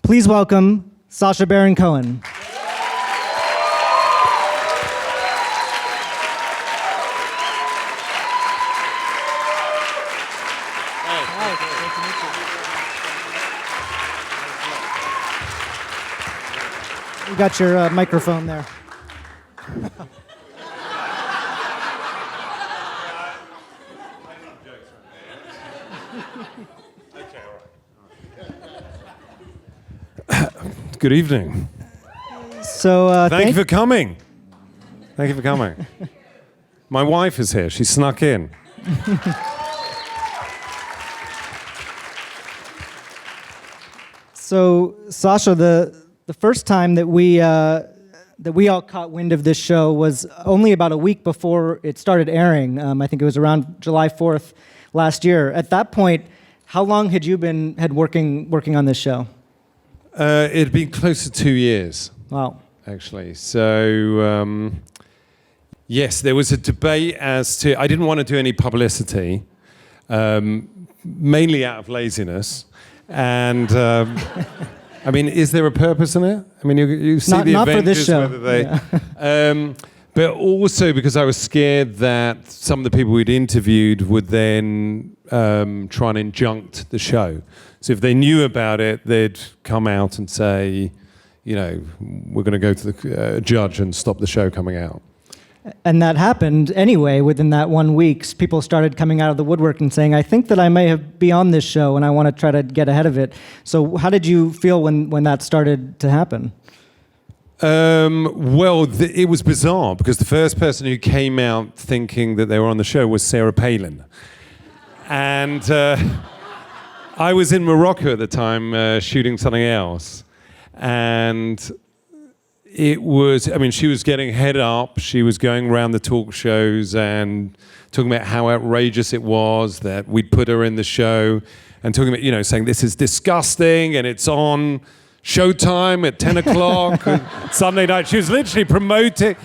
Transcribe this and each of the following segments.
Please welcome Sacha Baron Cohen. You got your microphone there. Good evening. So thank you for coming. Thank you for coming. My wife is here. She snuck in. So Sacha, the first time that we all caught wind of this show was only about a week before it started airing. I think it was around July 4th last year. At that point, how long had you been working on this show? It'd been close to 2 years. Wow. Actually. So, yes, there was a debate as to... I didn't want to do any publicity, mainly out of laziness. And, I mean, is there a purpose in it? I mean, you see the not Avengers, for this show. whether they... Yeah. But also because I was scared that some of the people we'd interviewed would then try and injunct the show. So if they knew about it, they'd come out and say, you know, we're going to go to the judge and stop the show coming out. And that happened anyway. Within that 1 week, people started coming out of the woodwork and saying, I think that I may be on this show and I want to try to get ahead of it. So how did you feel when that started to happen? It was bizarre because the first person who came out thinking that they were on the show was Sarah Palin. And I was in Morocco at the time shooting something else. And it was, I mean, she was getting head up. She was going around the talk shows and talking about how outrageous it was that we'd put her in the show and talking about, you know, saying this is disgusting and it's on Showtime at 10 o'clock Sunday night. She was literally promoting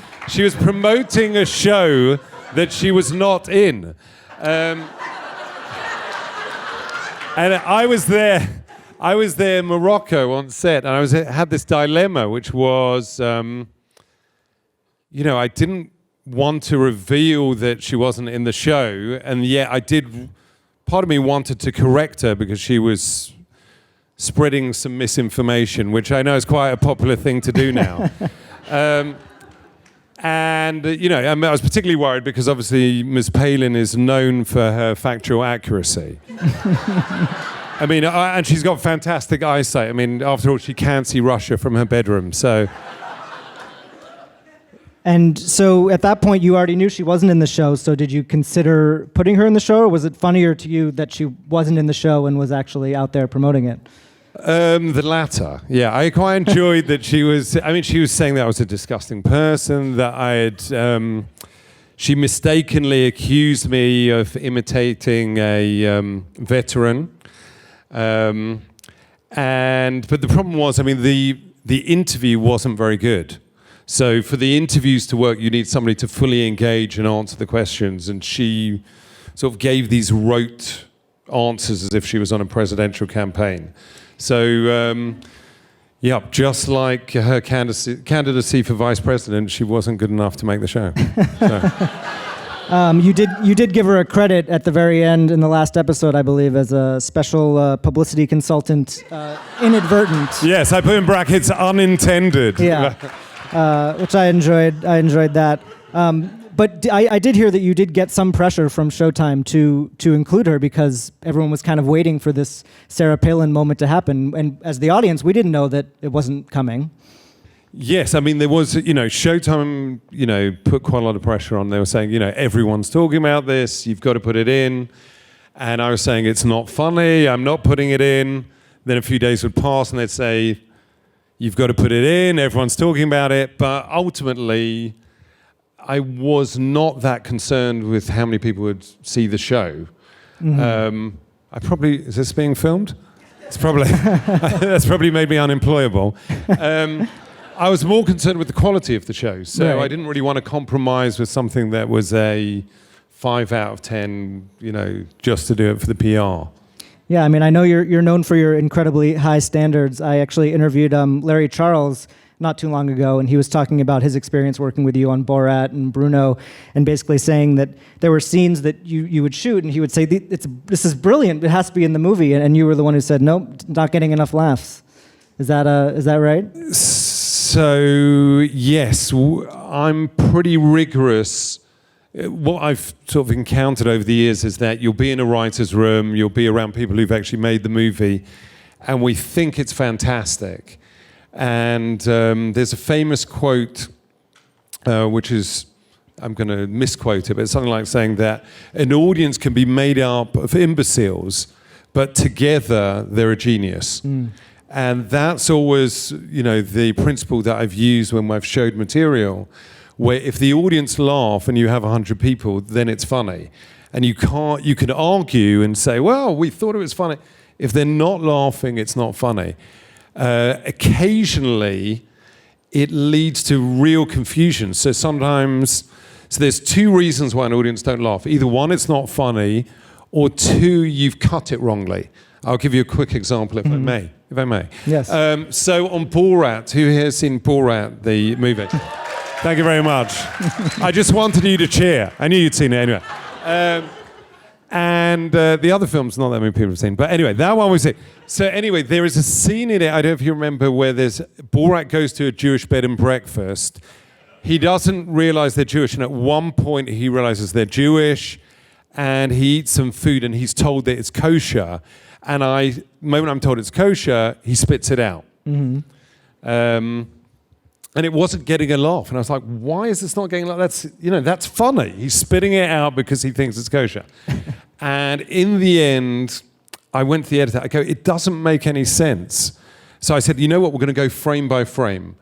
a show that she was not in. And I was there in Morocco on set, and I had this dilemma, which was, you know, I didn't want to reveal that she wasn't in the show, and yet part of me wanted to correct her because she was spreading some misinformation, which I know is quite a popular thing to do now. And, you know, I was particularly worried because obviously Ms. Palin is known for her factual accuracy. I mean, and she's got fantastic eyesight. I mean, after all, she can see Russia from her bedroom, so... And so at that point, you already knew she wasn't in the show, so did you consider putting her in the show, or was it funnier to you that she wasn't in the show and was actually out there promoting it? The latter. Yeah, I quite enjoyed that she was... I mean, she was saying that I was a disgusting person, that I had... she mistakenly accused me of imitating a veteran. But the problem was, I mean, the interview wasn't very good. So for the interviews to work, you need somebody to fully engage and answer the questions. And she sort of gave these rote answers as if she was on a presidential campaign. So, yeah, just like her candidacy for vice president, she wasn't good enough to make the show. So. You did give her a credit at the very end in the last episode, I believe, as a special publicity consultant, inadvertent. Yes, I put in brackets unintended. Yeah, which I enjoyed. I enjoyed that. But I did hear that you did get some pressure from Showtime to include her because everyone was kind of waiting for this Sarah Palin moment to happen. And as the audience, we didn't know that it wasn't coming. Yes, I mean, there was, you know, Showtime, you know, put quite a lot of pressure on. They were saying, you know, everyone's talking about this, you've got to put it in. And I was saying, it's not funny, I'm not putting it in. Then a few days would pass and they'd say, you've got to put it in, everyone's talking about it. But ultimately, I was not that concerned with how many people would see the show. Mm-hmm. Is this being filmed? It's probably, that's probably made me unemployable. I was more concerned with the quality of the show, so right. I didn't really want to compromise with something that was a 5 out of 10, you know, just to do it for the PR. Yeah, I mean, I know you're known for your incredibly high standards. I actually interviewed Larry Charles not too long ago, and he was talking about his experience working with you on Borat and Bruno, and basically saying that there were scenes that you would shoot, and he would say, "This is brilliant. It has to be in the movie," and you were the one who said, "Nope, not getting enough laughs." Is that right? So yes, I'm pretty rigorous. What I've sort of encountered over the years is that you'll be in a writer's room, you'll be around people who've actually made the movie, and we think it's fantastic. And there's a famous quote, which is, I'm going to misquote it, but it's something like saying that an audience can be made up of imbeciles, but together they're a genius. And that's always, the principle that I've used when I've showed material, where if the audience laugh and you have 100 people, then it's funny. And you can argue and say, well, we thought it was funny. If they're not laughing, it's not funny. Occasionally, it leads to real confusion. So there's two reasons why an audience don't laugh. Either one, it's not funny, or two, you've cut it wrongly. I'll give you a quick example, if I may. Yes. So on Borat, who here has seen Borat, the movie? Thank you very much. I just wanted you to cheer. I knew you'd seen it anyway. And the other films, not that many people have seen. But anyway, that one was it. So anyway, there is a scene in it, I don't know if you remember, where Borat goes to a Jewish bed and breakfast. He doesn't realize they're Jewish, and at one point he realizes they're Jewish, and he eats some food, and he's told that it's kosher. And the moment I'm told it's kosher, he spits it out. And it wasn't getting a laugh. And I was like, why is this not getting a laugh? That's funny. He's spitting it out because he thinks it's kosher. And in the end, I went to the editor. I go, it doesn't make any sense. So I said, you know what? We're going to go frame by frame.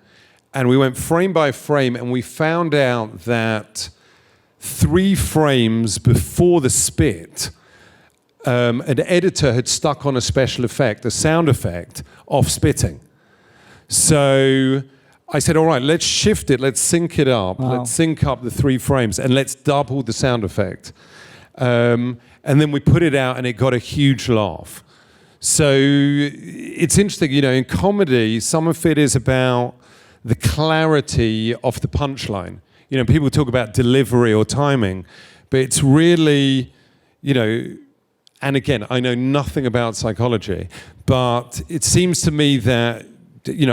And we went frame by frame, and we found out that 3 frames before the spit, an editor had stuck on a special effect, a sound effect of spitting. So I said, all right, let's shift it, let's sync it up, let's sync up the 3 frames, and let's double the sound effect. And then we put it out, and it got a huge laugh. So it's interesting, in comedy, some of it is about the clarity of the punchline. People talk about delivery or timing, but it's really, and again, I know nothing about psychology, but it seems to me that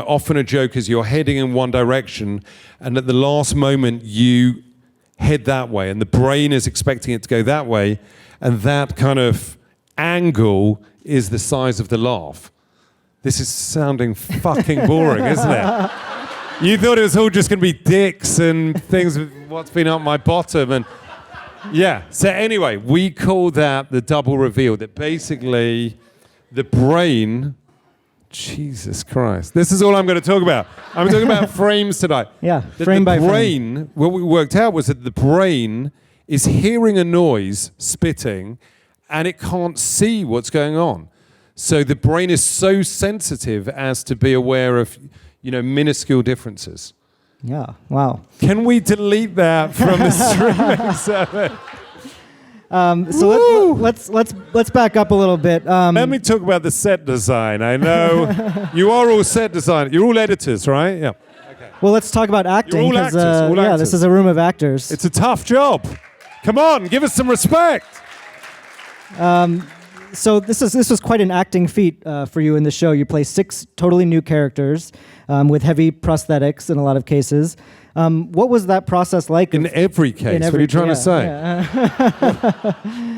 often a joke is you're heading in one direction, and at the last moment you head that way, and the brain is expecting it to go that way, and that kind of angle is the size of the laugh. This is sounding fucking boring, isn't it? You thought it was all just going to be dicks and things with what's been up my bottom, and yeah. So anyway, we call that the double reveal, that basically the brain... Jesus Christ. This is all I'm going to talk about. I'm talking about frames tonight. Yeah, frame by frame. What we worked out was that the brain is hearing a noise, spitting, and it can't see what's going on. So the brain is so sensitive as to be aware of, minuscule differences. Yeah, wow. Can we delete that from the streaming service? So let's back up a little bit. Let me talk about the set design. I know you are all set designers. You're all editors, right? Yeah. Okay. Well, let's talk about acting. You're all actors. All actors. This is a room of actors. It's a tough job. Come on, give us some respect. So this was quite an acting feat for you in the show. You play 6 totally new characters with heavy prosthetics in a lot of cases. What was that process like? In every case, what are you trying to say?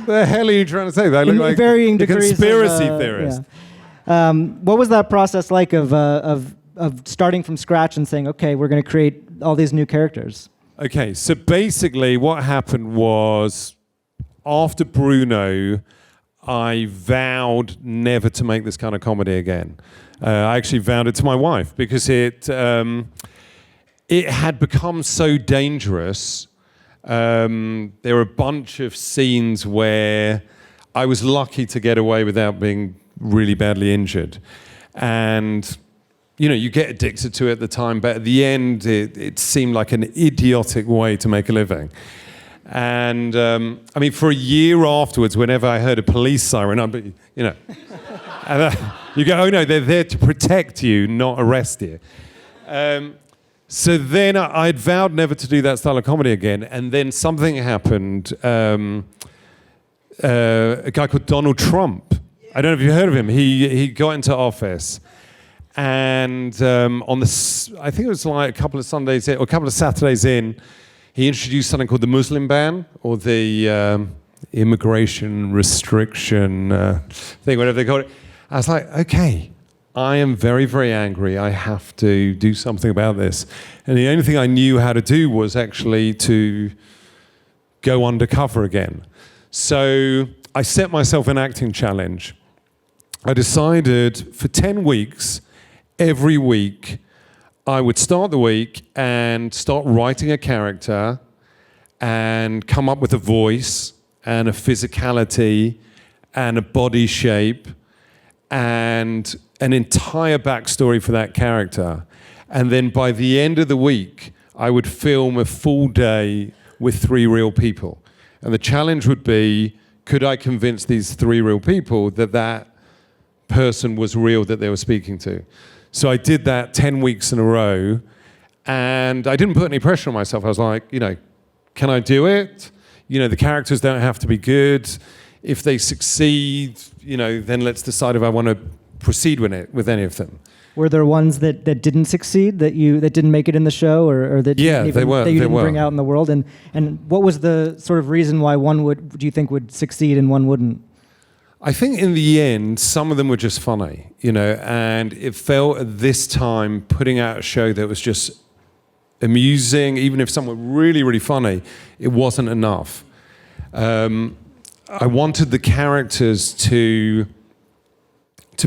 The hell are you trying to say? They look like varying a degrees conspiracy theorist. Yeah. What was that process like of starting from scratch and saying, okay, we're going to create all these new characters? Okay, so basically what happened was after Bruno, I vowed never to make this kind of comedy again. I actually vowed it to my wife because it had become so dangerous. There were a bunch of scenes where I was lucky to get away without being really badly injured. And, you get addicted to it at the time, but at the end, it seemed like an idiotic way to make a living. And I mean, for a year afterwards, whenever I heard a police siren, I'd be, you know, and, you go, oh no, they're there to protect you, not arrest you. So then I'd vowed never to do that style of comedy again, and then something happened. A guy called Donald Trump. I don't know if you've heard of him. He got into office, and on the, I think it was like a couple of Sundays in, or a couple of Saturdays in, he introduced something called the Muslim ban, or the immigration restriction thing, whatever they call it. I was like, okay, I am very, very angry. I have to do something about this. And the only thing I knew how to do was actually to go undercover again. So I set myself an acting challenge. I decided for 10 weeks, every week, I would start the week and start writing a character and come up with a voice and a physicality and a body shape and an entire backstory for that character. And then by the end of the week, I would film a full day with 3 real people. And the challenge would be, could I convince these 3 real people that that person was real that they were speaking to? So I did that 10 weeks in a row, and I didn't put any pressure on myself. I was like, you know, can I do it? You know, the characters don't have to be good. If they succeed, you know, then let's decide if I want to proceed with any of them. Were there ones that didn't succeed, that didn't make it in the show, or that yeah, that you didn't bring out in the world? And what was the sort of reason why one do you think would succeed and one wouldn't? I think in the end, some of them were just funny, you know, and it felt at this time putting out a show that was just amusing, even if some were really, really funny, it wasn't enough. I wanted the characters to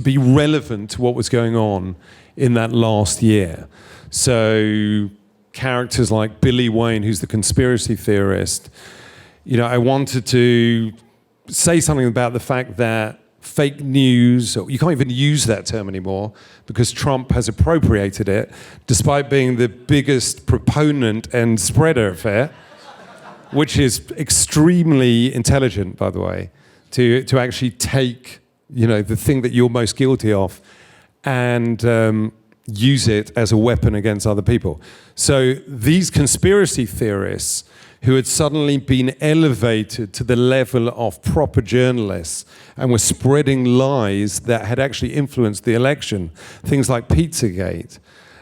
be relevant to what was going on in that last year. So characters like Billy Wayne, who's the conspiracy theorist, you know, I wanted to say something about the fact that fake news, you can't even use that term anymore because Trump has appropriated it, despite being the biggest proponent and spreader of it, which is extremely intelligent, by the way, to actually take, you know, the thing that you're most guilty of and use it as a weapon against other people. So these conspiracy theorists who had suddenly been elevated to the level of proper journalists and were spreading lies that had actually influenced the election, things like Pizzagate.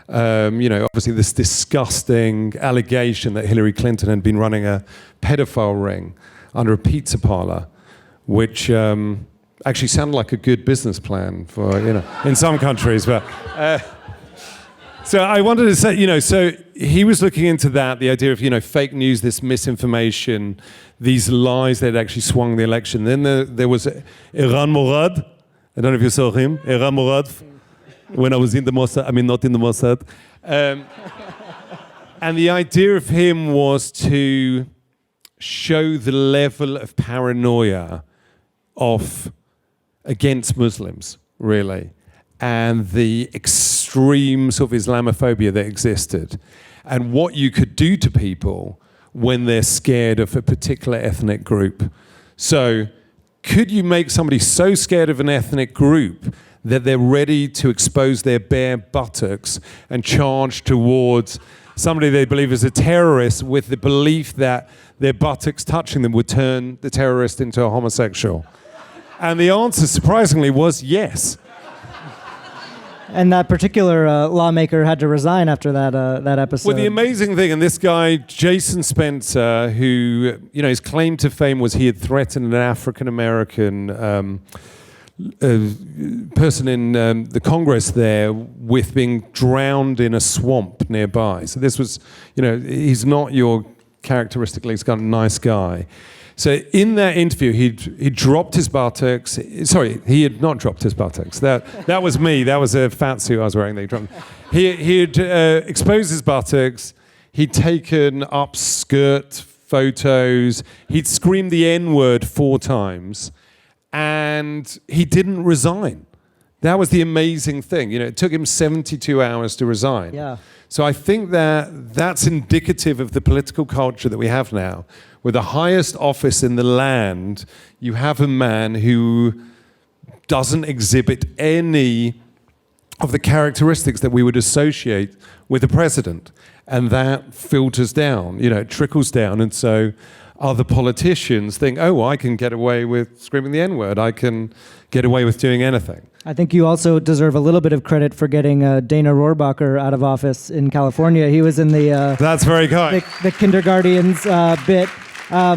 You know, obviously this disgusting allegation that Hillary Clinton had been running a pedophile ring under a pizza parlor, which actually sounded like a good business plan for, you know, in some countries. But so I wanted to say, you know, so he was looking into that, the idea of, you know, fake news, this misinformation, these lies that actually swung the election. Then there was Iran Morad. I don't know if you saw him, Iran Morad, when I was in the Mossad. I mean, not in the Mossad. And the idea of him was to show the level of paranoia against Muslims, really, and the extreme sort of Islamophobia that existed, and what you could do to people when they're scared of a particular ethnic group. So, could you make somebody so scared of an ethnic group that they're ready to expose their bare buttocks and charge towards somebody they believe is a terrorist with the belief that their buttocks touching them would turn the terrorist into a homosexual? And the answer, surprisingly, was yes. And that particular lawmaker had to resign after that episode. Well, the amazing thing, and this guy, Jason Spencer, who, you know, his claim to fame was he had threatened an African-American person in the Congress there with being drowned in a swamp nearby. So this was, you know, he's not your characteristically kind of nice guy. So in that interview, he dropped his buttocks. Sorry, he had not dropped his buttocks. That was me. That was a fat suit I was wearing. He had exposed his buttocks. He'd taken upskirt photos. He'd screamed the N-word 4 times. And he didn't resign That was the amazing thing. You know, it took him 72 hours to resign. Yeah. So I think that that's indicative of the political culture that we have now. With the highest office in the land, you have a man who doesn't exhibit any of the characteristics that we would associate with the president. And that filters down, you know, it trickles down. And so other politicians think, oh, I can get away with screaming the N-word. I can get away with doing anything. I think you also deserve a little bit of credit for getting Dana Rohrabacher out of office in California. He was in the That's very kind. the kindergartens bit. Well,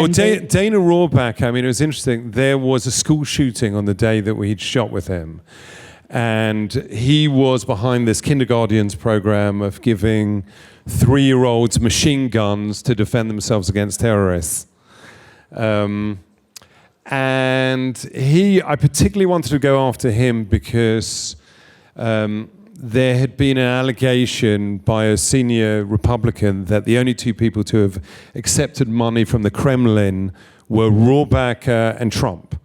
Dana Rohrabacher, I mean, it was interesting. There was a school shooting on the day that we'd shot with him. And he was behind this kindergartens program of giving 3-year-olds machine guns to defend themselves against terrorists. And I particularly wanted to go after him because there had been an allegation by a senior Republican that the only 2 people to have accepted money from the Kremlin were Rohrabacher and Trump.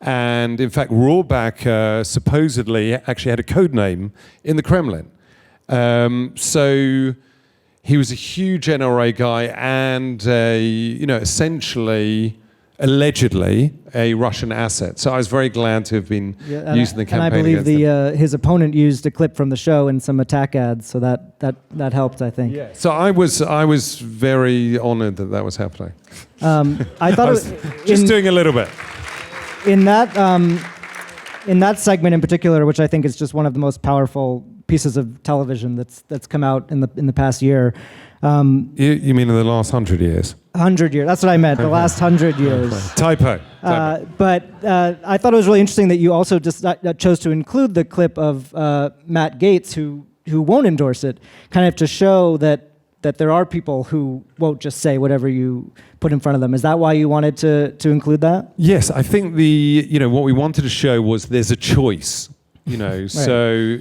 And in fact, Rohrabacher supposedly actually had a code name in the Kremlin. So he was a huge NRA guy and essentially, allegedly, a Russian asset. So I was very glad to have been using the campaign. And I believe against him. his opponent used a clip from the show in some attack ads, so that helped, I think. Yeah. So I was very honored that was happening. I thought I was just doing a little bit. In that segment in particular, which I think is just one of the most powerful pieces of television that's come out in the past year. You mean in the last 100 years? 100 years. That's what I meant. The last 100 years. Typo. But I thought it was really interesting that you also just chose to include the clip of Matt Gaetz, who won't endorse it, kind of to show that there are people who won't just say whatever you put in front of them. Is that why you wanted to include that? Yes, I think what we wanted to show was there's a choice. Right. So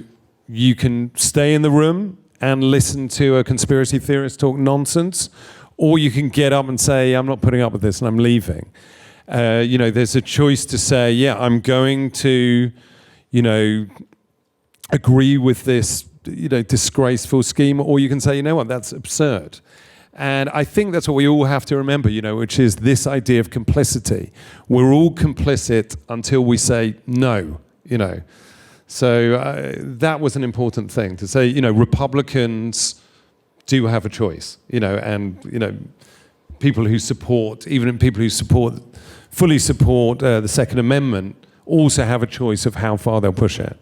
you can stay in the room and listen to a conspiracy theorist talk nonsense, or you can get up and say, I'm not putting up with this and I'm leaving. There's a choice to say, yeah, I'm going to, agree with this, disgraceful scheme, or you can say, you know what, that's absurd. And I think that's what we all have to remember, which is this idea of complicity. We're all complicit until we say no, So that was an important thing to say, Republicans do have a choice, and, people who support, even people who fully support the Second Amendment also have a choice of how far they'll push it.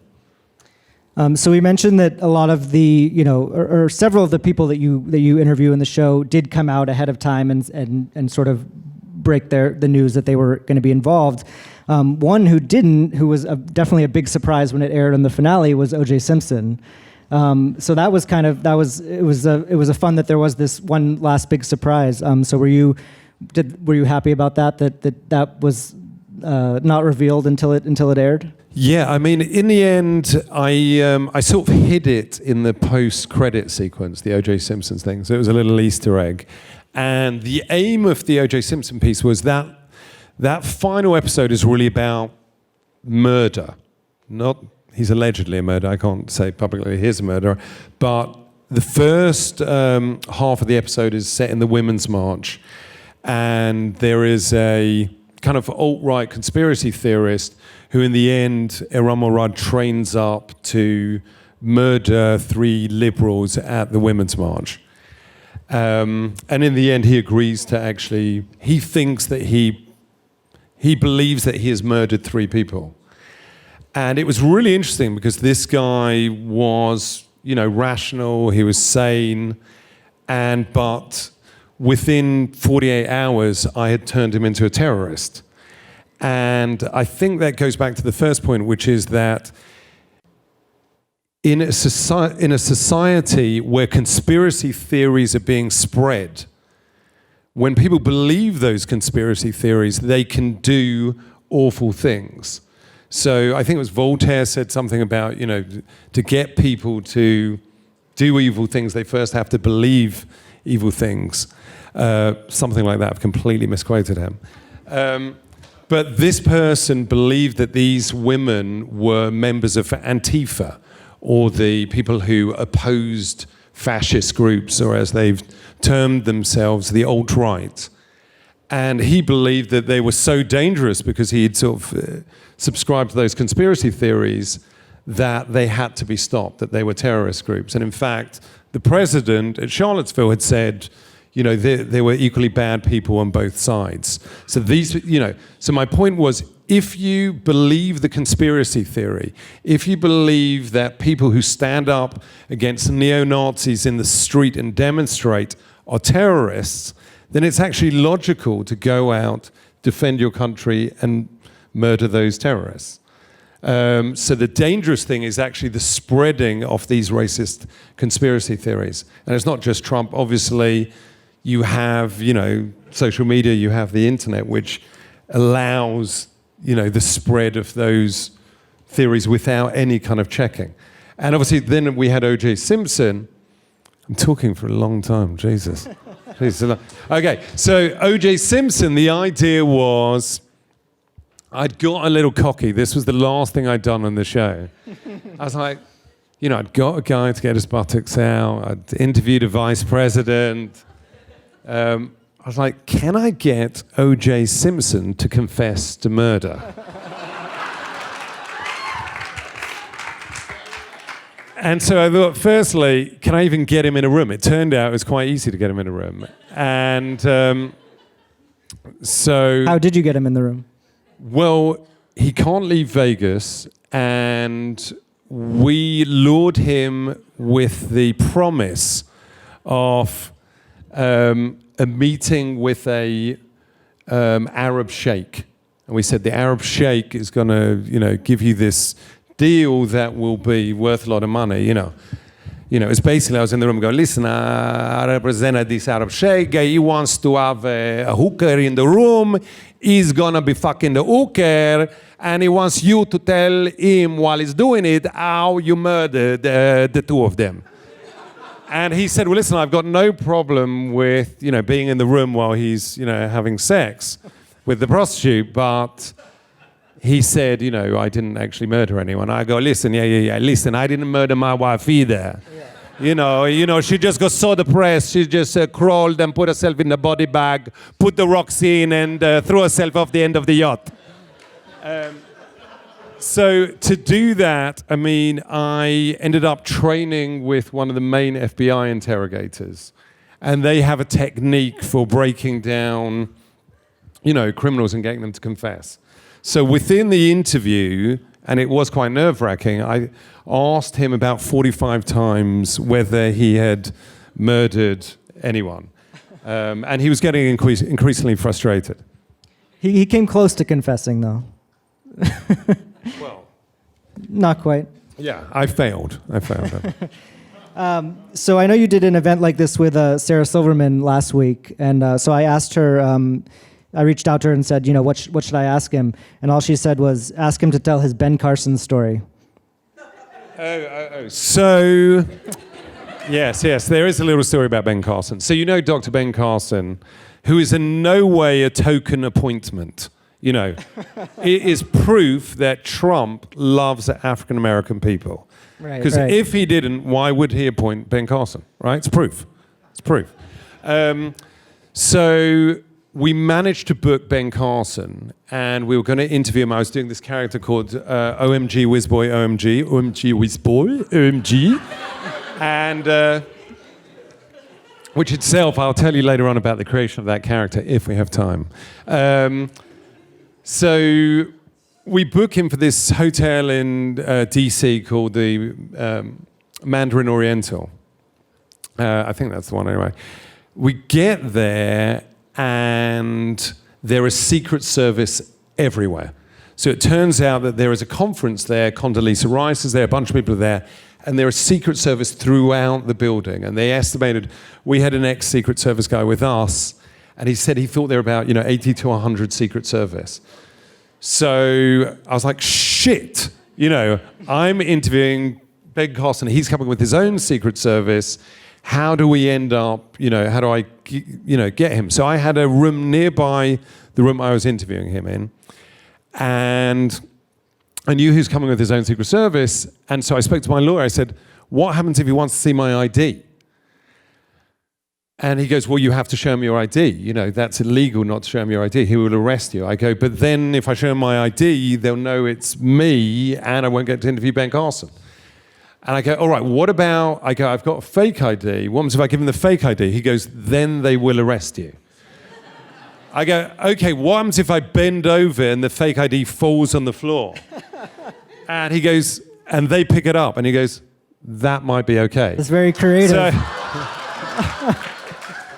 So we mentioned that a lot of the, or several of the people that you interview in the show did come out ahead of time and sort of break the news that they were going to be involved. One who didn't, who was definitely a big surprise when it aired in the finale, was O.J. Simpson. So that was it was a fun that there was this one last big surprise. So were you happy about that was not revealed until it aired? Yeah, I mean, in the end, I sort of hid it in the post-credit sequence, the O.J. Simpson thing. So it was a little Easter egg. And the aim of the O.J. Simpson piece was that final episode is really about murder. He's allegedly a murderer. I can't say publicly he's a murderer. But the first half of the episode is set in the Women's March. And there is a kind of alt-right conspiracy theorist who in the end, Iram Murad trains up to murder 3 liberals at the Women's March. And in the end, he agrees to he thinks that he believes that he has murdered 3 people. And it was really interesting because this guy was, rational, he was sane, but within 48 hours, I had turned him into a terrorist. And I think that goes back to the first point, which is that in a society where conspiracy theories are being spread, when people believe those conspiracy theories, they can do awful things. So I think it was Voltaire said something about, to get people to do evil things, they first have to believe evil things. Something like that. I've completely misquoted him. But this person believed that these women were members of Antifa, or the people who opposed fascist groups, or as they've termed themselves, the alt-right. And he believed that they were so dangerous because he had sort of subscribed to those conspiracy theories that they had to be stopped, that they were terrorist groups. And in fact, the president at Charlottesville had said, you know, there were equally bad people on both sides. So these, you know, so my point was, if you believe the conspiracy theory, if you believe that people who stand up against neo-Nazis in the street and demonstrate are terrorists, then it's actually logical to go out, defend your country, and murder those terrorists. So the dangerous thing is actually the spreading of these racist conspiracy theories. And it's not just Trump. Obviously, you have, you know, social media, you have the internet, which allows, you know, the spread of those theories without any kind of checking. And obviously then we had O.J. Simpson. I'm talking for a long time, Jesus. Okay, so O.J. Simpson, the idea was, I'd got a little cocky. This was the last thing I'd done on the show. I was like, you know, I'd got a guy to get his buttocks out. I'd interviewed a vice president. I was like, can I get O.J. Simpson to confess to murder? And so I thought, firstly, can I even get him in a room? It turned out it was quite easy to get him in a room. And so... How did you get him in the room? Well, he can't leave Vegas, and we lured him with the promise of a meeting with a Arab sheikh. And we said the Arab sheikh is going to, you know, give you this deal that will be worth a lot of money, you know. You know, it's basically, I was in the room going, listen, I represent this Arab sheikh. He wants to have a hooker in the room. He's going to be fucking the hooker. And he wants you to tell him while he's doing it how you murdered the two of them. And he said, well, listen, I've got no problem with, you know, being in the room while he's, you know, having sex with the prostitute. But he said, you know, I didn't actually murder anyone. I go, listen, listen, I didn't murder my wife either. Yeah. You know, she just got so depressed, she just crawled and put herself in the body bag, put the rocks in, and threw herself off the end of the yacht. So to do that, I mean, I ended up training with one of the main FBI interrogators, and they have a technique for breaking down, you know, criminals and getting them to confess. So within the interview, and it was quite nerve-wracking, I asked him about 45 times whether he had murdered anyone. And he was getting increasingly frustrated. He came close to confessing, though. Well, not quite. Yeah, I failed. So I know you did an event like this with Sarah Silverman last week, and so I asked her, I reached out to her and said, you know, what should I ask him? And all she said was, ask him to tell his Ben Carson story. So, yes, there is a little story about Ben Carson. So you know Dr. Ben Carson, who is in no way a token appointment. You know, it is proof that Trump loves African-American people. Right. Because if he didn't, why would he appoint Ben Carson, right? It's proof. So we managed to book Ben Carson, and we were going to interview him. I was doing this character called OMG Whizboy, OMG Whizboy, OMG. And which itself, I'll tell you later on about the creation of that character if we have time. So we book him for this hotel in DC called the Mandarin Oriental. I think that's the one anyway. We get there and there is Secret Service everywhere. So it turns out that there is a conference there, Condoleezza Rice is there, a bunch of people are there, and there is Secret Service throughout the building. And they estimated, we had an ex-Secret Service guy with us, and he said he thought there were about 80 to 100 Secret Service. So I was like, shit, I'm interviewing Ben Carson, he's coming with his own Secret Service. How do we end up, how do I, get him? So I had a room nearby the room I was interviewing him in. And I knew he was coming with his own Secret Service. And so I spoke to my lawyer. I said, what happens if he wants to see my ID? And he goes, well, you have to show him your ID. You know, that's illegal not to show him your ID. He will arrest you. I go, but then if I show him my ID, they'll know it's me and I won't get to interview Ben Carson. And I go, all right, what about, I go, I've got a fake ID. What happens if I give him the fake ID? He goes, then they will arrest you. I go, okay, what happens if I bend over and the fake ID falls on the floor? And he goes, and they pick it up. And he goes, that might be okay. It's very creative.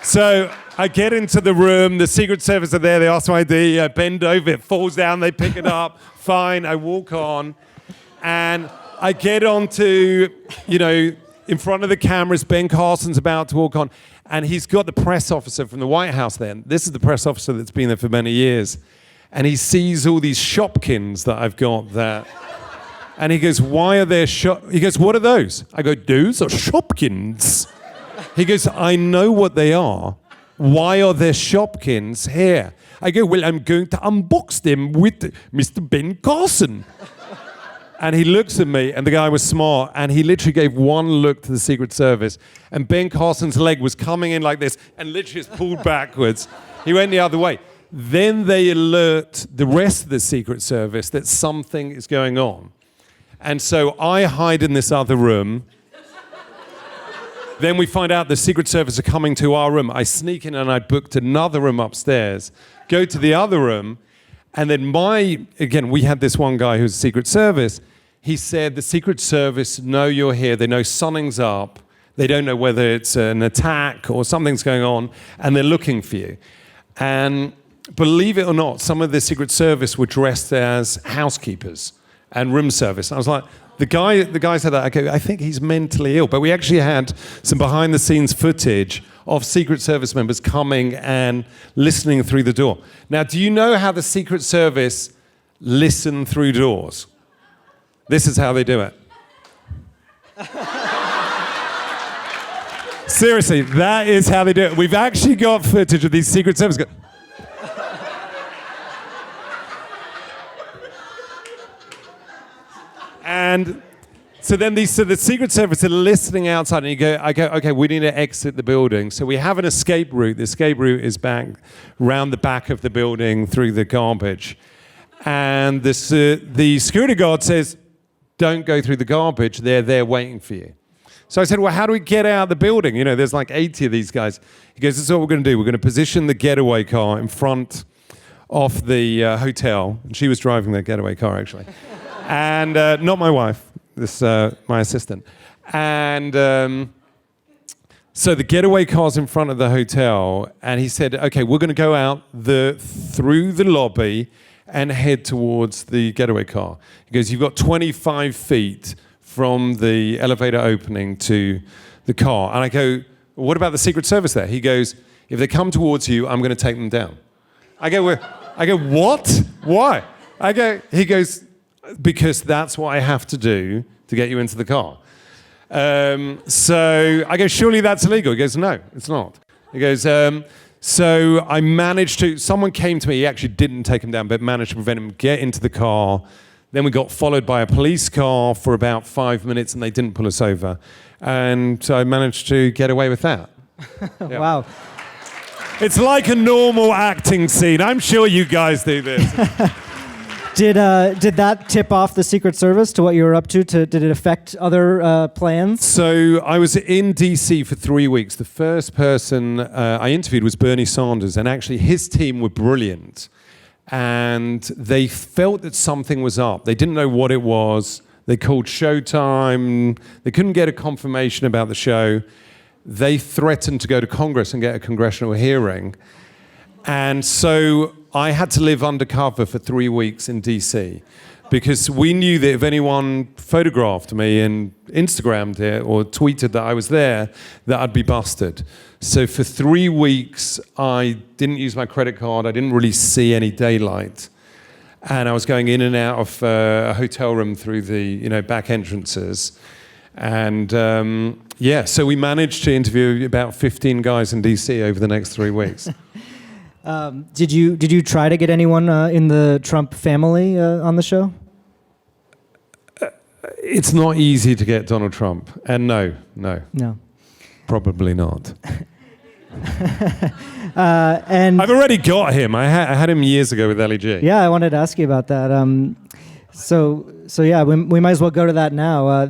So I get into the room, the Secret Service are there, they ask my ID, I bend over, it falls down, they pick it up, fine, I walk on, and I get onto, you know, in front of the cameras, Ben Carson's about to walk on, and he's got the press officer from the White House there. This is the press officer that's been there for many years, and he sees all these Shopkins that I've got there. And he goes, why are there he goes, what are those? I go, those are Shopkins. He goes, I know what they are. Why are there Shopkins here? I go, well, I'm going to unbox them with Mr. Ben Carson. And he looks at me, and the guy was smart, and he literally gave one look to the Secret Service, and Ben Carson's leg was coming in like this, and literally just pulled backwards. He went the other way. Then they alert the rest of the Secret Service that something is going on. And so I hide in this other room. Then we find out the Secret Service are coming to our room. I sneak in and I booked another room upstairs, go to the other room, and then again, we had this one guy who's Secret Service. He said, the Secret Service know you're here. They know something's up. They don't know whether it's an attack or something's going on, and they're looking for you. And believe it or not, some of the Secret Service were dressed as housekeepers and room service. And I was like, the guy said that, I think he's mentally ill. But we actually had some behind-the-scenes footage of Secret Service members coming and listening through the door. Now, do you know how the Secret Service listen through doors? This is how they do it. Seriously, that is how they do it. We've actually got footage of these Secret Service guys. And so then the Secret Service are listening outside, and I go, okay, we need to exit the building. So we have an escape route. The escape route is back round the back of the building through the garbage. And the security guard says, don't go through the garbage. They're there waiting for you. So I said, well, how do we get out of the building? You know, there's like 80 of these guys. He goes, this is what we're going to do. We're going to position the getaway car in front of the hotel. And she was driving the getaway car, actually. And not my wife, my assistant. And so the getaway car's in front of the hotel, and he said, okay, we're going to go out through the lobby and head towards the getaway car. He goes, you've got 25 feet from the elevator opening to the car. And I go, what about the Secret Service there? He goes, if they come towards you, I'm going to take them down. I go, what? Why? He goes, because that's what I have to do to get you into the car. So I go, surely that's illegal. He goes, no, it's not. He goes, so I managed to, someone came to me, he actually didn't take him down, but managed to prevent him get into the car. Then we got followed by a police car for about 5 minutes, and they didn't pull us over. And so I managed to get away with that. Yeah. Wow. It's like a normal acting scene. I'm sure you guys do this. Did that tip off the Secret Service to what you were up to? Did it affect other plans? So I was in DC for 3 weeks. The first person I interviewed was Bernie Sanders, and actually his team were brilliant. And they felt that something was up. They didn't know what it was. They called Showtime. They couldn't get a confirmation about the show. They threatened to go to Congress and get a congressional hearing. And so I had to live undercover for 3 weeks in DC because we knew that if anyone photographed me and Instagrammed it or tweeted that I was there, that I'd be busted. So for 3 weeks, I didn't use my credit card. I didn't really see any daylight. And I was going in and out of a hotel room through the back entrances. And so we managed to interview about 15 guys in DC over the next 3 weeks. Did you try to get anyone in the Trump family on the show? It's not easy to get Donald Trump, and no, No. probably not. And I've already got him. I had him years ago with LEG. yeah, I wanted to ask you about that. So yeah, we might as well go to that now.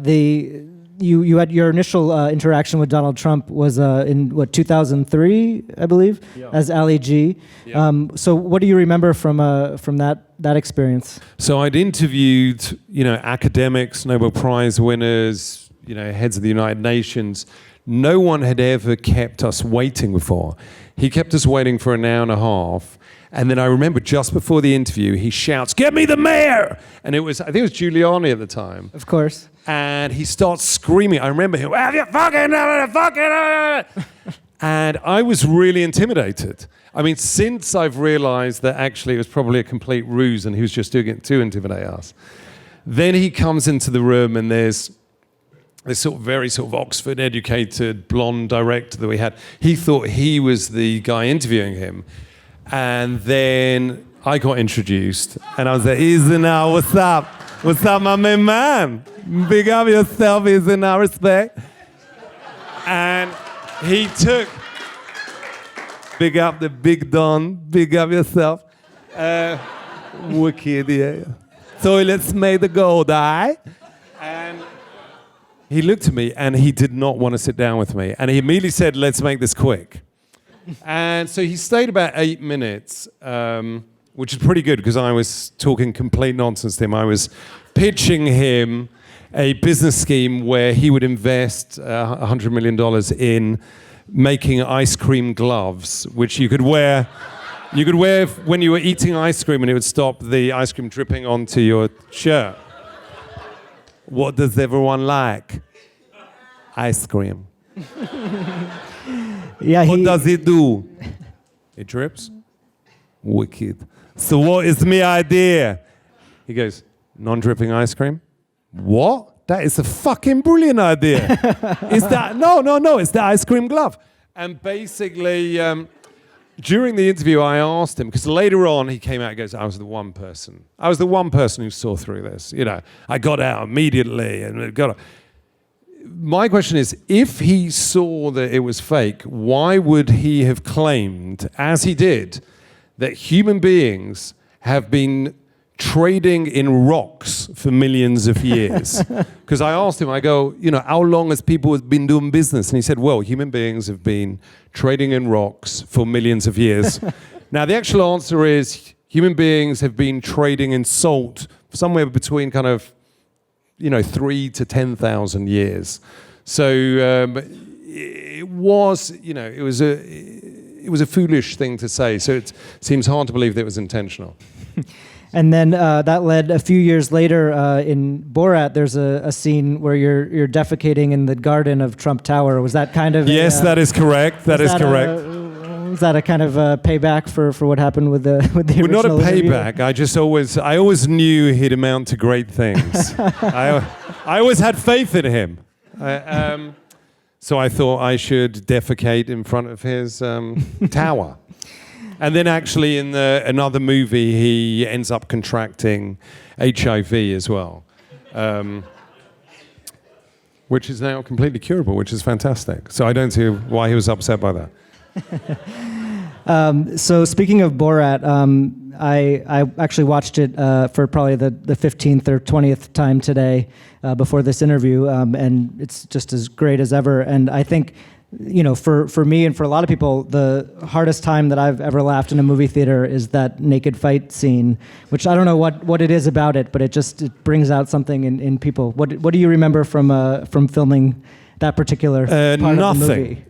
You had your initial interaction with Donald Trump was in 2003, I believe, as Ali G. Yeah. So what do you remember from that experience? So I'd interviewed, academics, Nobel Prize winners, heads of the United Nations. No one had ever kept us waiting before. He kept us waiting for an hour and a half. And then I remember just before the interview, he shouts, "Get me the mayor!" And I think it was Giuliani at the time. Of course. And he starts screaming. I remember him, "Have you fucking And I was really intimidated. I mean, since I've realized that actually it was probably a complete ruse and he was just doing it to intimidate us. Then he comes into the room and there's this very Oxford-educated blonde director that we had. He thought he was the guy interviewing him. And then I got introduced and I was like, "Easy now, what's up? What's up, my main man? Big up yourself, easy now, respect." And he took, big up the big Don, big up yourself. Wicked, yeah. Toilets made of gold, aye? And he looked at me and he did not want to sit down with me. And he immediately said, "Let's make this quick." And so he stayed about 8 minutes, which is pretty good because I was talking complete nonsense to him. I was pitching him a business scheme where he would invest $100 million in making ice cream gloves, which you could wear when you were eating ice cream and it would stop the ice cream dripping onto your shirt. What does everyone like? Ice cream. Yeah. What does it do? It drips? Wicked. So what is my idea? He goes, "Non-dripping ice cream?" What? That is a fucking brilliant idea. Is that? No, it's the ice cream glove. And basically, during the interview, I asked him, because later on he came out and goes, I was the one person who saw through this. I got out immediately and got out. My question is, if he saw that it was fake, why would he have claimed, as he did, that human beings have been trading in rocks for millions of years? Because I asked him, I go, how long has people been doing business? And he said, well, human beings have been trading in rocks for millions of years. Now, the actual answer is human beings have been trading in salt for somewhere between 3 to 10,000 years. So it was a foolish thing to say. So it seems hard to believe that it was intentional. And then that led a few years later in Borat. There's a scene where you're defecating in the garden of Trump Tower. Was that kind of? Yes, that is correct. That is correct. Was that a kind of payback for what happened with the original? Well, not a interview? payback. I always knew he'd amount to great things. I always had faith in him. So I thought I should defecate in front of his tower. And then actually in another movie, he ends up contracting HIV as well, which is now completely curable, which is fantastic. So I don't see why he was upset by that. So speaking of Borat, I actually watched it for probably the 15th or 20th time today before this interview, and it's just as great as ever. And I think, for me and for a lot of people, the hardest time that I've ever laughed in a movie theater is that naked fight scene, which I don't know what it is about it, but it brings out something in people. What do you remember from filming that particular part of the movie?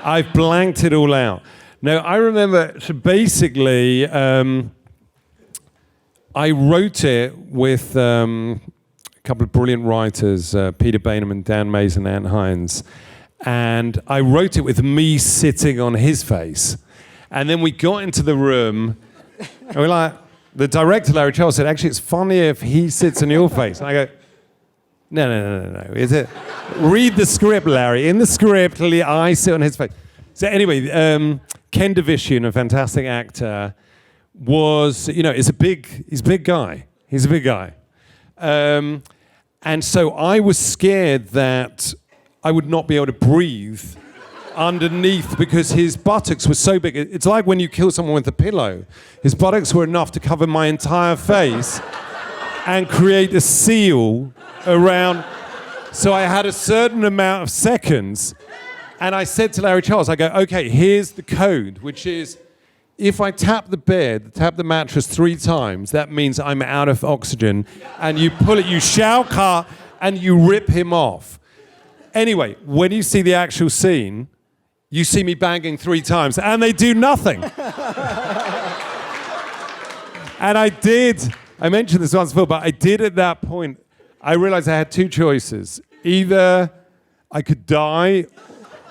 I've blanked it all out. No, I remember, so basically, I wrote it with a couple of brilliant writers, Peter Bainham and Dan Mays and Ann Hines. And I wrote it with me sitting on his face. And then we got into the room, and we're like, the director, Larry Charles, said, actually, it's funnier if he sits on your face. And I go, no. Is it? Read the script, Larry. In the script, I sit on his face. So anyway, Ken Davician, a fantastic actor, was, he's a big guy. He's a big guy. And so I was scared that I would not be able to breathe underneath because his buttocks were so big. It's like when you kill someone with a pillow. His buttocks were enough to cover my entire face and create a seal around. So I had a certain amount of seconds. And I said to Larry Charles, I go, okay, here's the code, which is if I tap the mattress 3 times, that means I'm out of oxygen. And you pull it, you shout cut, and you rip him off. Anyway, when you see the actual scene, you see me banging 3 times, and they do nothing. And I mentioned this once before, but I did at that point, I realized I had 2 choices. Either I could die,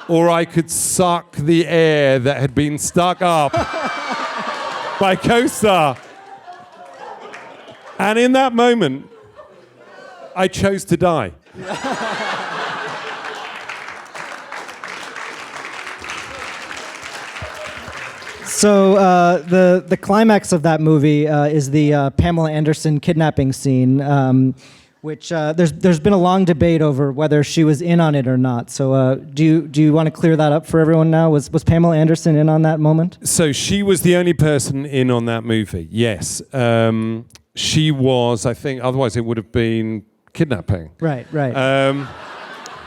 or I could suck the air that had been stuck up by co-star. And in that moment, I chose to die. So the climax of that movie is the Pamela Anderson kidnapping scene, which there's been a long debate over whether she was in on it or not. So do you want to clear that up for everyone now? Was Pamela Anderson in on that moment? So she was the only person in on that movie, yes. She was, I think, otherwise it would have been Kidnapping. Right.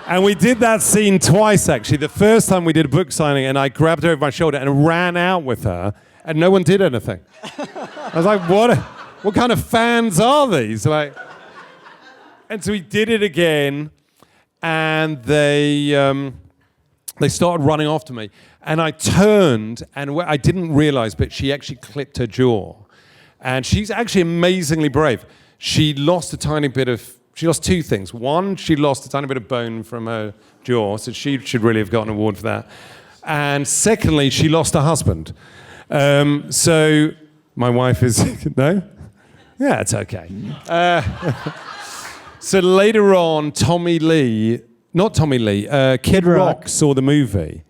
And we did that scene twice, actually. The first time we did a book signing, and I grabbed her over my shoulder and ran out with her, and no one did anything. I was like, what kind of fans are these? And so we did it again, and they started running after me. And I turned, and I didn't realize, but she actually clipped her jaw. And she's actually amazingly brave. She lost 2 things. One, she lost a tiny bit of bone from her jaw, so she should really have gotten an award for that. And secondly, she lost her husband. So my wife is, no? Yeah, it's okay. So later on, Kid Rock saw the movie.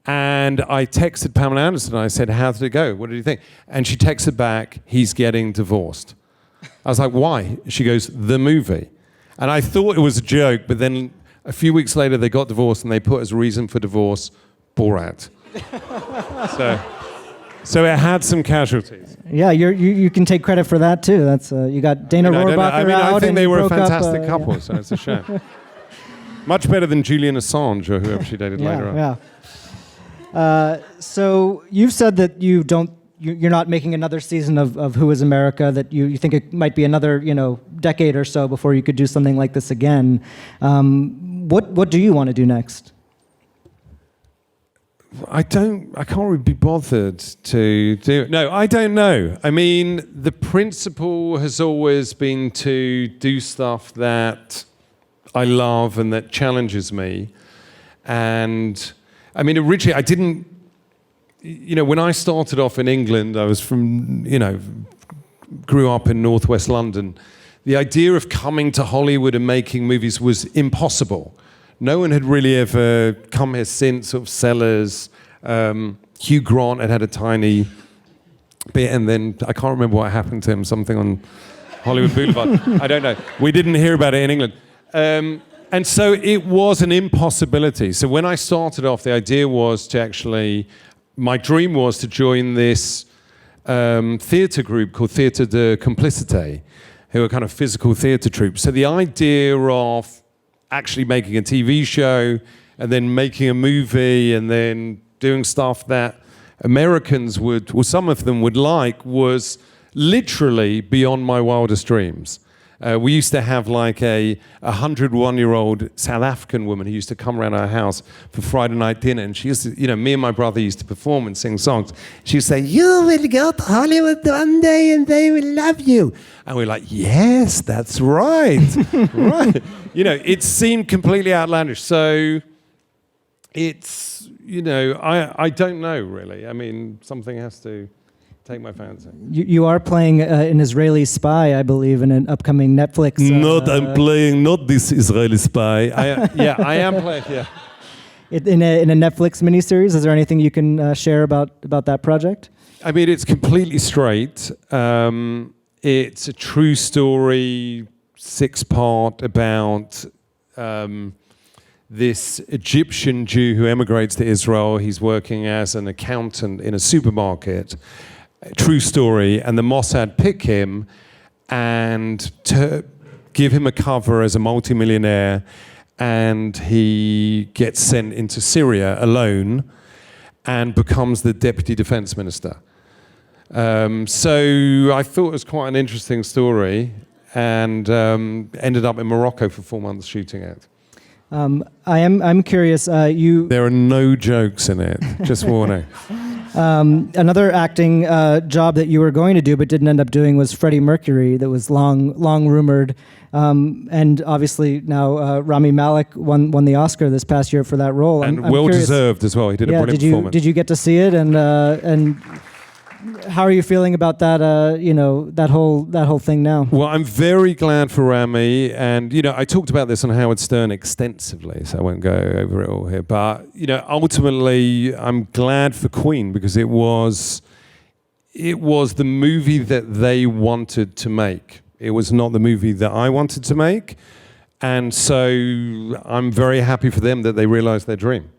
And I texted Pamela Anderson, and I said, how did it go? What did you think? And she texted back, he's getting divorced. I was like, why? She goes, the movie. And I thought it was a joke, but then a few weeks later they got divorced and they put as a reason for divorce, Borat. So it had some casualties. Yeah, you can take credit for that too. That's you got Dana Rohrabacher out. I think they were a fantastic up, couple, so it's a shame. Much better than Julian Assange or whoever she dated later on. Yeah. So you've said that you're not making another season of Who Is America, that you think it might be another decade or so before you could do something like this again. What do you want to do next? I can't really be bothered to do it. No, I don't know. I mean, the principle has always been to do stuff that I love and that challenges me. And I mean, originally I didn't, when I started off in England, I was from, grew up in northwest London. The idea of coming to Hollywood and making movies was impossible. No one had really ever come here since, sort of Sellers. Hugh Grant had a tiny bit, and then I can't remember what happened to him, something on Hollywood Boulevard. I don't know. We didn't hear about it in England. And so it was an impossibility. So when I started off, the idea was to actually, my dream was to join this theatre group called Theatre de Complicité, who are kind of physical theatre troupes. So the idea of actually making a TV show and then making a movie and then doing stuff that Americans would, or some of them would like, was literally beyond my wildest dreams. We used to have like a 101-year-old South African woman who used to come around our house for Friday night dinner, and she used to, me and my brother used to perform and sing songs. She would say, "You will go to Hollywood one day and they will love you." And we're like, yes, that's right. Right. It seemed completely outlandish. So it's, I don't know really. I mean, something has to take my fancy. You are playing an Israeli spy, I believe, in an upcoming Netflix. I'm playing not this Israeli spy. I am playing, yeah. in a Netflix miniseries. Is there anything you can share about that project? I mean, it's completely straight. It's a true story, 6-part about this Egyptian Jew who emigrates to Israel. He's working as an accountant in a supermarket. True story. And the Mossad pick him and to give him a cover as a multimillionaire, and he gets sent into Syria alone and becomes the deputy defense minister. So I thought it was quite an interesting story, and ended up in Morocco for 4 months shooting it. I'm curious. There are no jokes in it. Just warning. Another acting job that you were going to do but didn't end up doing was Freddy Mercury. That was long rumored, and obviously now Rami Malek won the Oscar this past year for that role. And I'm well curious, deserved as well. He did a brilliant performance. Did you get to see it? And how are you feeling about that? That whole thing now. Well, I'm very glad for Rami, and I talked about this on Howard Stern extensively, so I won't go over it all here. But ultimately, I'm glad for Queen because it was the movie that they wanted to make. It was not the movie that I wanted to make, and so I'm very happy for them that they realized their dream.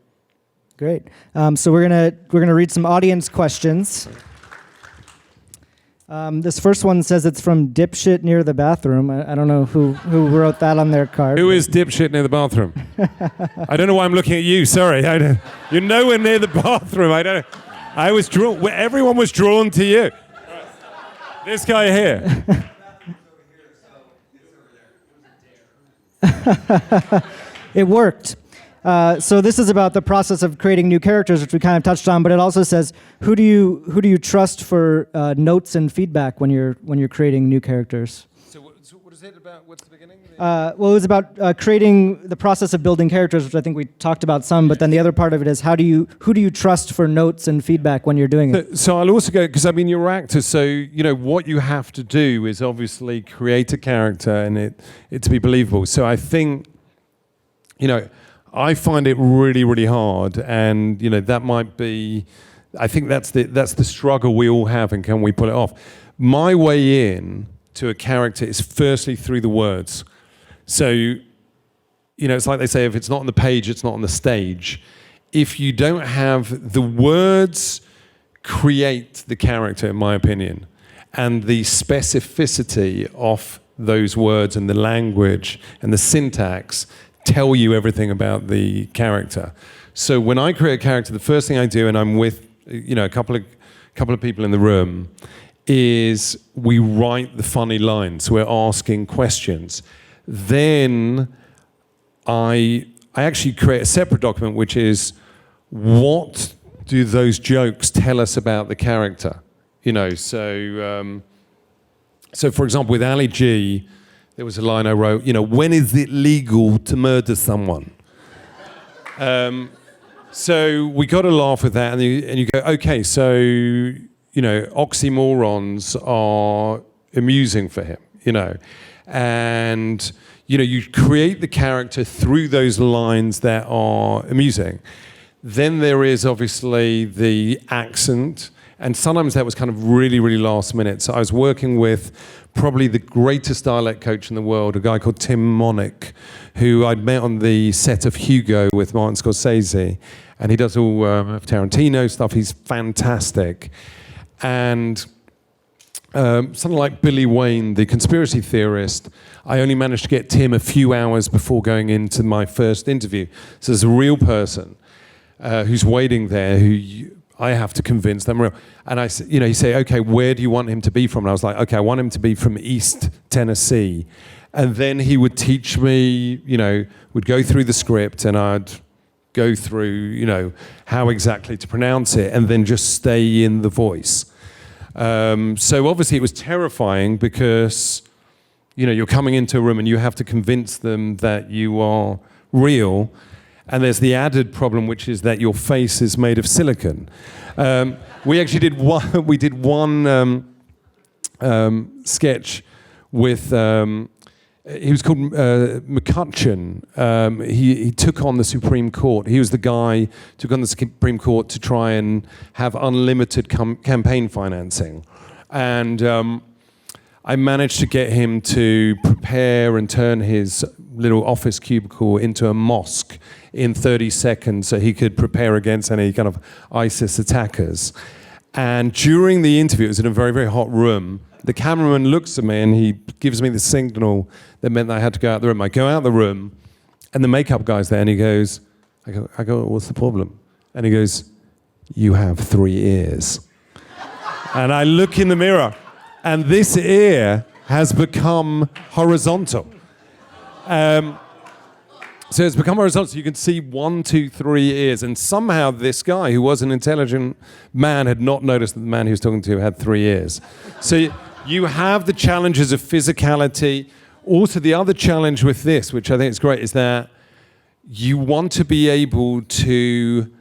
Great. So we're gonna read some audience questions. This first one says it's from Dipshit Near the Bathroom. I don't know who wrote that on their card. Who is Dipshit Near the Bathroom? I don't know why I'm looking at you. Sorry, you're nowhere near the bathroom. I was drawn. Everyone was drawn to you. This guy here. It worked. So this is about the process of creating new characters, which we kind of touched on. But it also says, who do you trust for notes and feedback when you're creating new characters? So what is it about? What's the beginning? Well, it was about creating the process of building characters, which I think we talked about some. But then the other part of it is who do you trust for notes and feedback when you're doing it? So I'll also go, because I mean you're actors, so what you have to do is obviously create a character and it to be believable. So I think I find it really, really hard, and that might be. I think that's the struggle we all have, and can we pull it off? My way in to a character is firstly through the words. So, it's like they say, if it's not on the page, it's not on the stage. If you don't have the words, create the character, in my opinion, and the specificity of those words and the language and the syntax tell you everything about the character. So when I create a character, the first thing I do, and I'm with a couple of people in the room, is we write the funny lines. We're asking questions. Then I actually create a separate document, which is what do those jokes tell us about the character? So for example, with Ali G, there was a line I wrote, when is it legal to murder someone? So we got to laugh with that, and you go, okay, so, oxymorons are amusing for him, and, you create the character through those lines that are amusing. Then there is obviously the accent, and sometimes that was kind of really, really last minute. So I was working with probably the greatest dialect coach in the world, a guy called Tim Monick, who I'd met on the set of Hugo with Martin Scorsese. And he does all Tarantino stuff. He's fantastic. And something like Billy Wayne, the conspiracy theorist, I only managed to get Tim a few hours before going into my first interview. So there's a real person who's waiting there, who I have to convince them real. And you say, okay, where do you want him to be from? And I was like, okay, I want him to be from East Tennessee. And then he would teach me, would go through the script, and I'd go through, how exactly to pronounce it, and then just stay in the voice. So obviously it was terrifying because, you're coming into a room and you have to convince them that you are real. And there's the added problem, which is that your face is made of silicon. We actually did one sketch with he was called McCutcheon. He took on the Supreme Court. He was the guy who took on the Supreme Court to try and have unlimited campaign financing. And I managed to get him to prepare and turn his little office cubicle into a mosque in 30 seconds so he could prepare against any kind of ISIS attackers. And during the interview, it was in a very, very hot room, the cameraman looks at me and he gives me the signal that meant that I had to go out the room. I go out the room and the makeup guy's there and he goes, I go, what's the problem? And he goes, you have 3 ears. And I look in the mirror and this ear has become horizontal. So it's become horizontal, so you can see 1, 2, 3 ears. And somehow this guy, who was an intelligent man, had not noticed that the man he was talking to had 3 ears. So you have the challenges of physicality. Also, the other challenge with this, which I think is great, is that you want to be able to,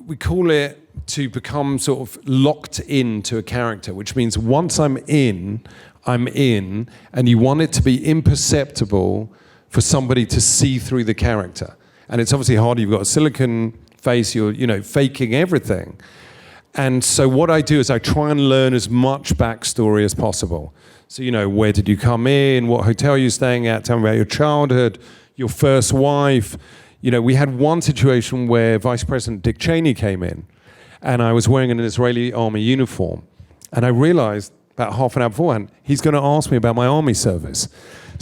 we call it, to become sort of locked into a character, which means once I'm in, and you want it to be imperceptible for somebody to see through the character. And it's obviously hard. You've got a silicon face, you're faking everything. And so what I do is I try and learn as much backstory as possible. So, where did you come in? What hotel are you staying at? Tell me about your childhood, your first wife. We had one situation where Vice President Dick Cheney came in, and I was wearing an Israeli army uniform. And I realized about half an hour beforehand, he's going to ask me about my army service.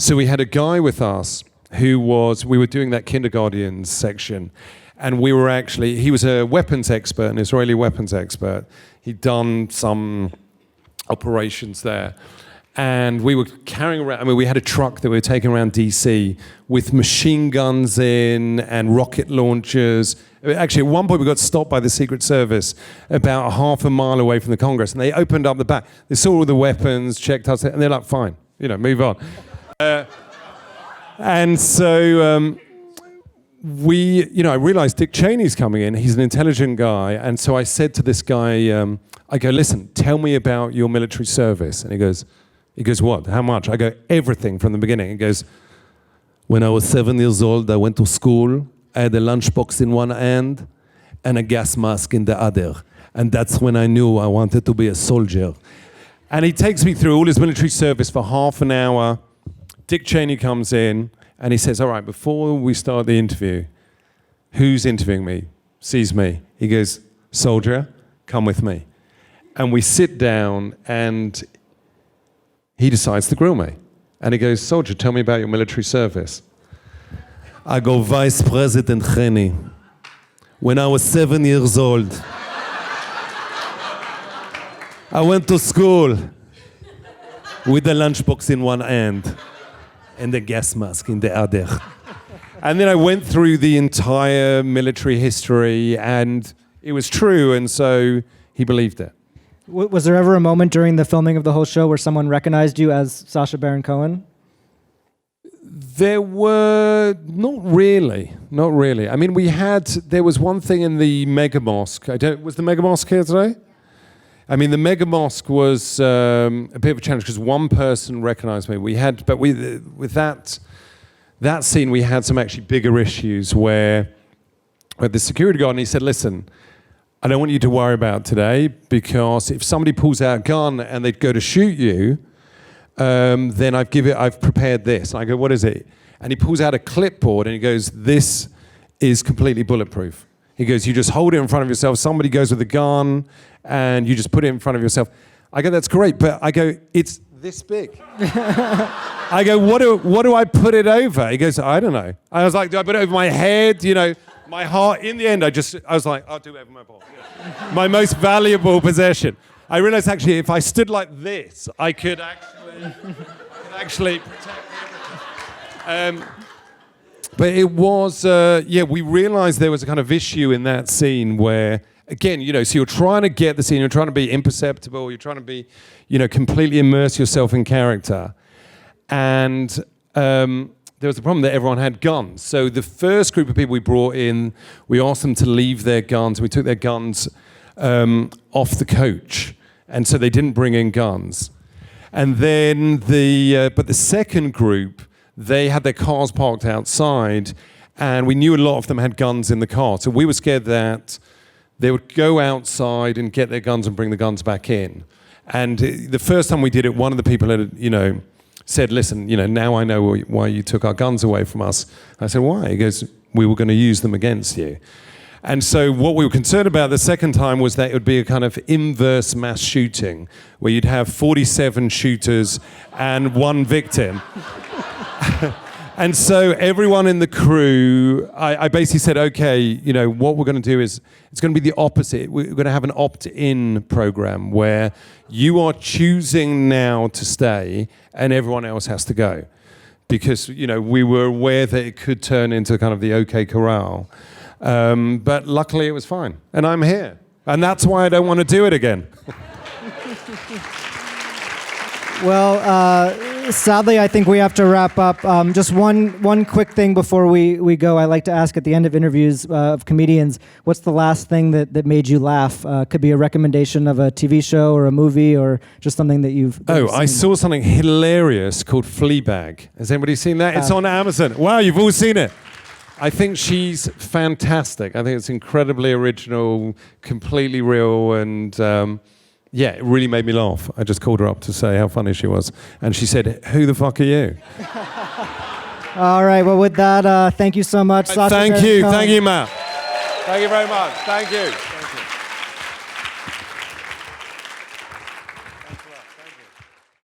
So we had a guy with us we were doing that kindergarten section, and he was a weapons expert, an Israeli weapons expert. He'd done some operations there. And we were carrying around, we had a truck that we were taking around DC with machine guns in and rocket launchers. Actually, at one point we got stopped by the Secret Service about half a mile away from the Congress, and they opened up the back. They saw all the weapons, checked us, and they're like, fine, move on. And so I realized Dick Cheney's coming in. He's an intelligent guy. And so I said to this guy, I go, listen, tell me about your military service. And he goes, what? How much? I go, everything from the beginning. He goes, when I was 7 years old, I went to school. I had a lunchbox in one hand and a gas mask in the other. And that's when I knew I wanted to be a soldier. And he takes me through all his military service for half an hour. Dick Cheney comes in and he says, all right, before we start the interview, who's interviewing me? Sees me. He goes, soldier, come with me. And we sit down and he decides to grill me. And he goes, soldier, tell me about your military service. I go, Vice President Cheney, when I was 7 years old, I went to school with a lunchbox in one hand and a gas mask in the other. And then I went through the entire military history, and it was true, and so he believed it. Was there ever a moment during the filming of the whole show where someone recognized you as Sacha Baron Cohen? There were, not really. I mean, there was one thing in the Mega Mosque. Was the Mega Mosque here today? I mean, the Mega Mosque was a bit of a challenge because one person recognized me. With that scene, we had some actually bigger issues where the security guard, and he said, listen, I don't want you to worry about today because if somebody pulls out a gun and they'd go to shoot you, then I've prepared this. And I go, what is it? And he pulls out a clipboard and he goes, this is completely bulletproof. He goes, you just hold it in front of yourself. Somebody goes with a gun and you just put it in front of yourself. I go, that's great. But I go, it's this big. I go, what do I put it over? He goes, I don't know. I was like, do I put it over my head? My heart. In the end, I was like, I'll do it over my ball. Yeah. My most valuable possession. I realized actually if I stood like this, I could actually protect everything. But it was, we realized there was a kind of issue in that scene where, again, so you're trying to get the scene, you're trying to be imperceptible, you're trying to be, completely immerse yourself in character. And there was a problem that everyone had guns. So the first group of people we brought in, we asked them to leave their guns. We took their guns off the coach. And so they didn't bring in guns. And then but the second group, they had their cars parked outside, and we knew a lot of them had guns in the car. So we were scared that they would go outside and get their guns and bring the guns back in. And the first time we did it, one of the people had, said, listen, now I know why you took our guns away from us. I said, why? He goes, we were going to use them against you. And so what we were concerned about the second time was that it would be a kind of inverse mass shooting, where you'd have 47 shooters and one victim. And so everyone in the crew, I basically said, okay, what we're going to do is, it's going to be the opposite. We're going to have an opt-in program where you are choosing now to stay and everyone else has to go. Because, we were aware that it could turn into kind of the OK Corral. But luckily it was fine. And I'm here. And that's why I don't want to do it again. Well, sadly, I think we have to wrap up. Just one quick thing before we go. I like to ask at the end of interviews of comedians, what's the last thing that made you laugh? Could be a recommendation of a TV show or a movie or just something that you've seen. I saw something hilarious called Fleabag. Has anybody seen that? It's on Amazon. Wow, you've all seen it. I think she's fantastic. I think it's incredibly original, completely real, and it really made me laugh. I just called her up to say how funny she was, and she said, "Who the fuck are you?" All right. Well, with that, thank you so much, Sacha. Thank you, Matt. Thank you very much. Thank you.